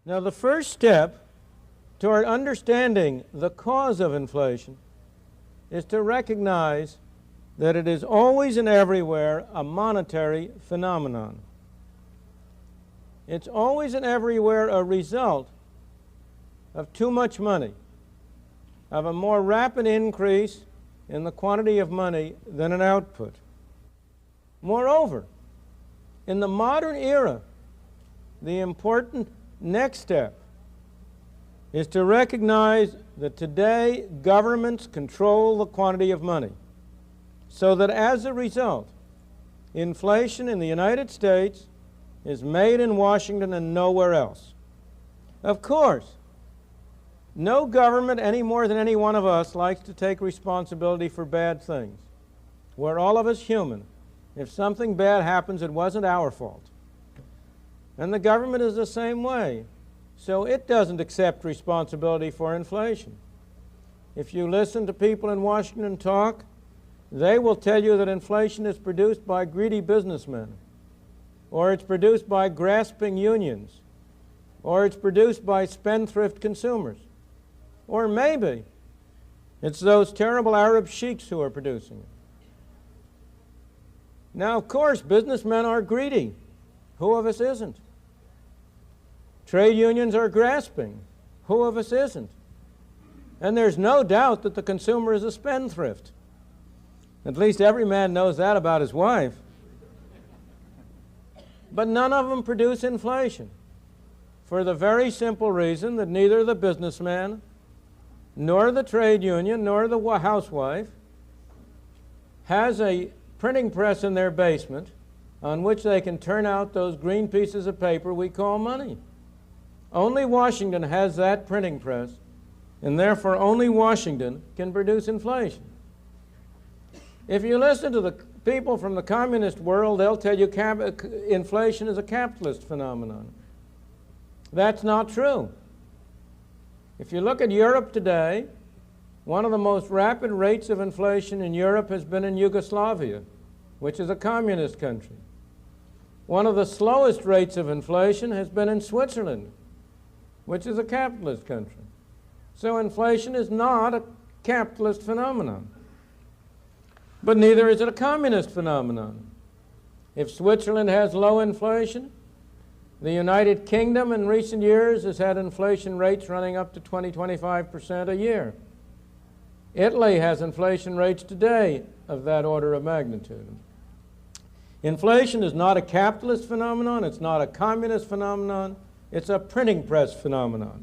Now, the first step toward understanding the cause of inflation is to recognize that it is always and everywhere a monetary phenomenon. It's always and everywhere a result of too much money, of a more rapid increase in the quantity of money than an output. Moreover, in the modern era, the important next step is to recognize that today governments control the quantity of money, so that as a result, inflation in the United States is made in Washington and nowhere else. Of course, no government any more than any one of us likes to take responsibility for bad things. We're all of us human. If something bad happens, it wasn't our fault. And the government is the same way. So it doesn't accept responsibility for inflation. If you listen to people in Washington talk, they will tell you that inflation is produced by greedy businessmen, or it's produced by grasping unions, or it's produced by spendthrift consumers, or maybe it's those terrible Arab sheiks who are producing it. Now, of course, businessmen are greedy. Who of us isn't? Trade unions are grasping. Who of us isn't? And there's no doubt that the consumer is a spendthrift. At least every man knows that about his wife. But none of them produce inflation, for the very simple reason that neither the businessman, nor the trade union, nor the housewife has a printing press in their basement on which they can turn out those green pieces of paper we call money. Only Washington has that printing press, and therefore only Washington can produce inflation. If you listen to the people from the communist world, they'll tell you inflation is a capitalist phenomenon. That's not true. If you look at Europe today, one of the most rapid rates of inflation in Europe has been in Yugoslavia, which is a communist country. One of the slowest rates of inflation has been in Switzerland, which is a capitalist country. So inflation is not a capitalist phenomenon. But neither is it a communist phenomenon. If Switzerland has low inflation, the United Kingdom in recent years has had inflation rates running up to 20–25% a year. Italy has inflation rates today of that order of magnitude. Inflation is not a capitalist phenomenon, it's not a communist phenomenon, it's a printing press phenomenon.